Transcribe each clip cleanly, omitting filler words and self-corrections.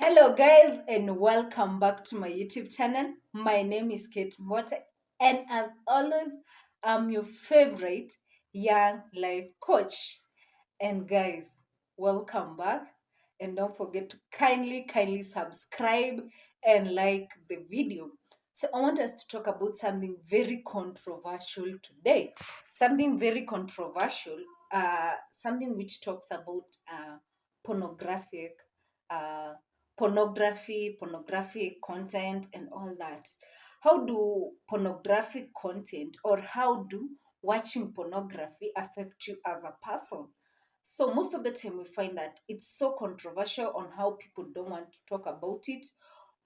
Hello, guys, and welcome back to my YouTube channel. My name is Kate Mbote, and as always, I'm your favorite young life coach. And guys, welcome back. And don't forget to kindly subscribe and like the video. So, I want us to talk about something very controversial today. Something very controversial, something which talks about pornographic. Uh, pornographic content, and all that. How do pornographic content or how do watching pornography affect you as a person? So, most of the time, we find that it's so controversial on how people don't want to talk about it,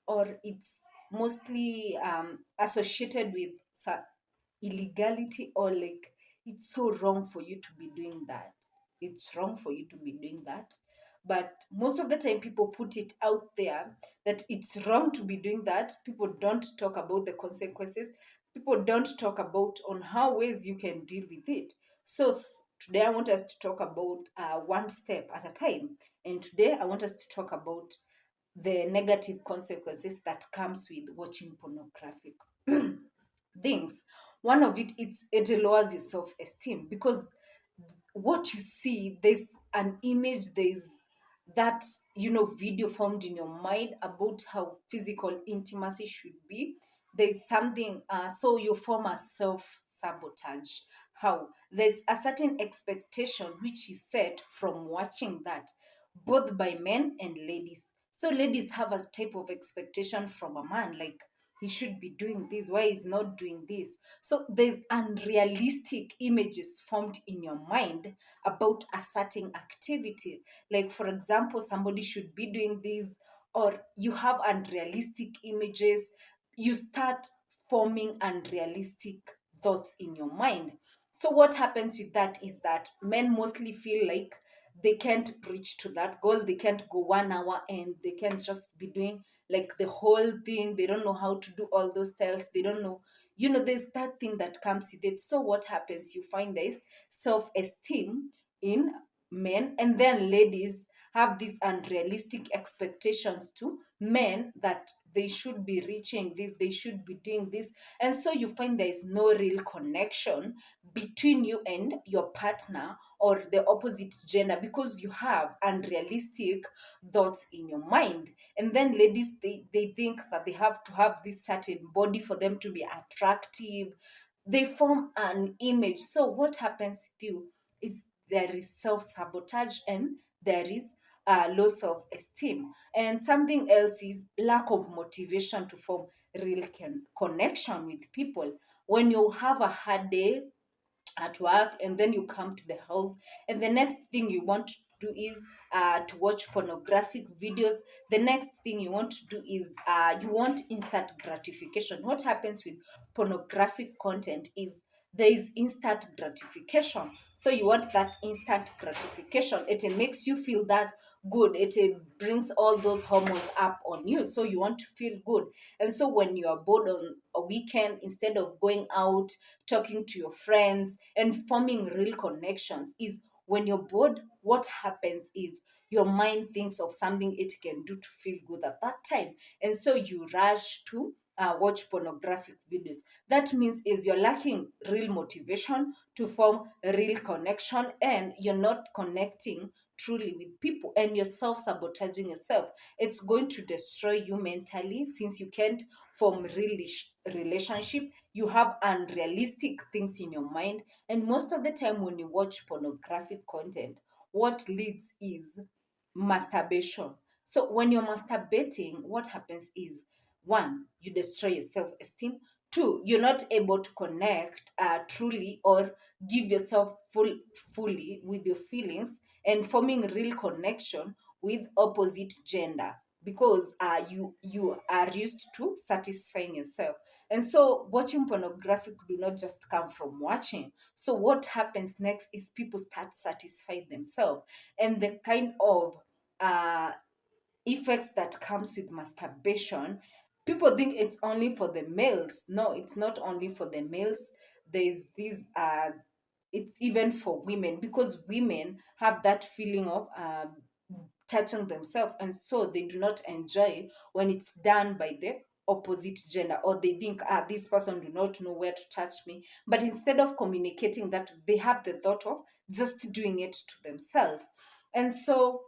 or it's mostly associated with illegality, or like it's so wrong for you to be doing that. It's wrong for you to be doing that. But most of the time, people put it out there that it's wrong to be doing that. People don't talk about the consequences. People don't talk about on how ways you can deal with it. So today I want us to talk about one step at a time. And today I want us to talk about the negative consequences that comes with watching pornographic things. One of it lowers your self-esteem, because what you see, there's an image, there's that video formed in your mind about how physical intimacy should be. There's something, so you form a self-sabotage. How there's a certain expectation which is set from watching that, both by men and ladies. So ladies have a type of expectation from a man, like he should be doing this, why he's not doing this. So there's unrealistic images formed in your mind about a certain activity. Like, for example, somebody should be doing this, or you have unrealistic images. You start forming unrealistic thoughts in your mind. So what happens with that is that men mostly feel like they can't reach to that goal. They can't go 1 hour, and they can't just be doing like the whole thing. They don't know how to do all those styles. They don't know, there's that thing that comes with it. So what happens? You find there's self-esteem in men, and then ladies have these unrealistic expectations to men that they should be reaching this, they should be doing this. And so you find there is no real connection between you and your partner or the opposite gender, because you have unrealistic thoughts in your mind. And then ladies, they think that they have to have this certain body for them to be attractive. They form an image. So what happens with you is there is self-sabotage, and there is low self-esteem. And something else is lack of motivation to form real connection with people. When you have a hard day at work, and then you come to the house, and the next thing you want to do is to watch pornographic videos. The next thing you want to do is you want instant gratification. What happens with pornographic content is there is instant gratification. So you want that instant gratification. It makes you feel that good. It brings all those hormones up on you, so you want to feel good. And so when you are bored on a weekend, instead of going out, talking to your friends and forming real connections, is when you're bored, what happens is your mind thinks of something it can do to feel good at that time. And so you rush to watch pornographic videos. That means is you're lacking real motivation to form a real connection, and you're not connecting truly with people, and you're self-sabotaging yourself. It's going to destroy you mentally, since you can't form real relationship. You have unrealistic things in your mind. And most of the time when you watch pornographic content, what leads is masturbation. So when you're masturbating, what happens is, one, you destroy your self-esteem. Two, you're not able to connect truly, or give yourself fully with your feelings, and forming real connection with opposite gender, because you are used to satisfying yourself. And so watching pornographic do not just come from watching. So what happens next is people start satisfying themselves, and the kind of uh effects that comes with masturbation, people think it's only for the males. No, it's not only for the males. There's this it's even for women, because women have that feeling of touching themselves, and so they do not enjoy when it's done by the opposite gender, or they think, this person do not know where to touch me. But instead of communicating that, they have the thought of just doing it to themselves. And so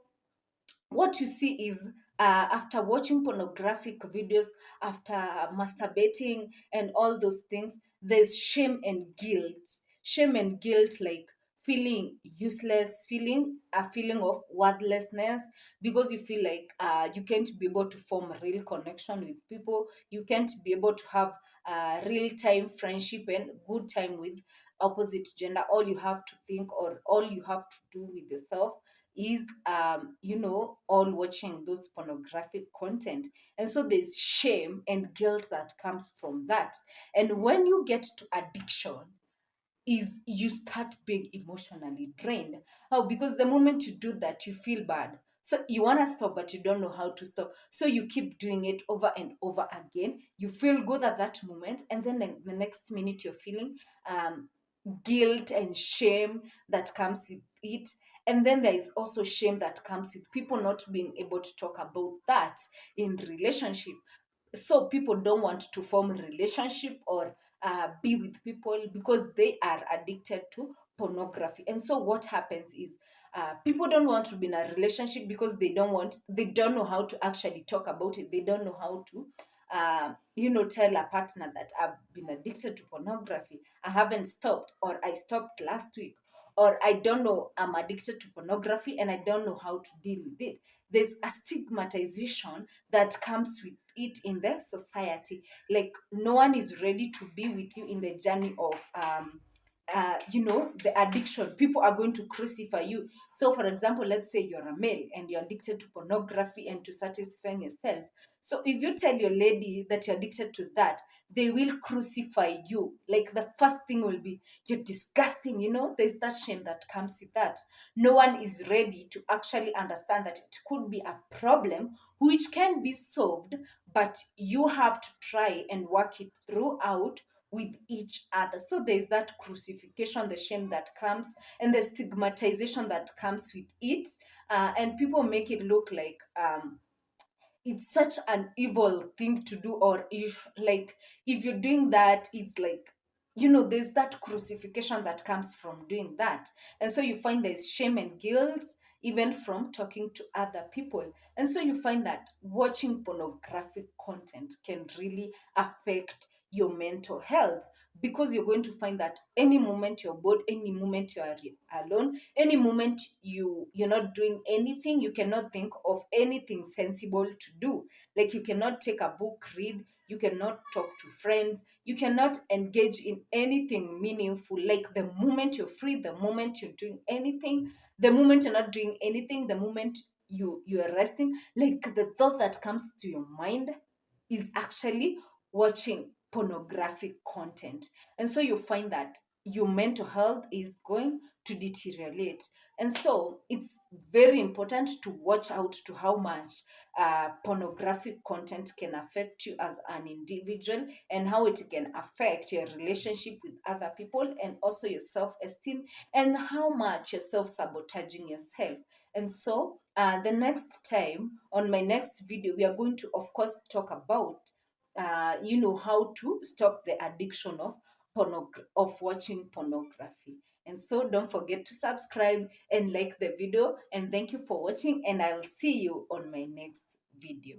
what you see is, after watching pornographic videos, after masturbating and all those things, there's shame and guilt. Shame and guilt, like feeling useless, feeling a feeling of worthlessness, because you feel like you can't be able to form a real connection with people. You can't be able to have real time friendship and good time with opposite gender. All you have to think, or all you have to do with yourself, is all watching those pornographic content. And so there's shame and guilt that comes from that. And when you get to addiction, is you start being emotionally drained. How? Because the moment you do that, you feel bad. So you want to stop, but you don't know how to stop. So you keep doing it over and over again. You feel good at that moment, and then the next minute you're feeling guilt and shame that comes with it. And then there is also shame that comes with people not being able to talk about that in relationship. So people don't want to form a relationship or be with people because they are addicted to pornography. And so what happens is, people don't want to be in a relationship because they don't know how to actually talk about it. They don't know how to tell a partner that I've been addicted to pornography, I haven't stopped, or I stopped last week, or I don't know, I'm addicted to pornography and I don't know how to deal with it. There's a stigmatization that comes with it in the society. Like, no one is ready to be with you in the journey of the addiction. People are going to crucify you. So for example, let's say you're a male and you're addicted to pornography and to satisfying yourself. So if you tell your lady that you're addicted to that, they will crucify you. Like, the first thing will be, you're disgusting. There's that shame that comes with that. No one is ready to actually understand that it could be a problem which can be solved, but you have to try and work it throughout with each other. So there's that crucifixion, the shame that comes, and the stigmatization that comes with it. And people make it look like it's such an evil thing to do, or if you're doing that, it's like, there's that crucifixion that comes from doing that. And so you find there's shame and guilt even from talking to other people. And so you find that watching pornographic content can really affect your mental health, because you're going to find that any moment you're bored, any moment you are alone, any moment you're not doing anything, you cannot think of anything sensible to do. Like, you cannot take a book, read, you cannot talk to friends, you cannot engage in anything meaningful. Like, the moment you're free, the moment you're doing anything, the moment you're not doing anything, the moment you're resting, like, the thought that comes to your mind is actually watching pornographic content. And so you find that your mental health is going to deteriorate. And so it's very important to watch out to how much pornographic content can affect you as an individual, and how it can affect your relationship with other people, and also your self-esteem, and how much you're self-sabotaging yourself. And so the next time, on my next video, we are going to, of course, talk about how to stop the addiction of watching pornography. And so don't forget to subscribe and like the video. And thank you for watching. And I'll see you on my next video.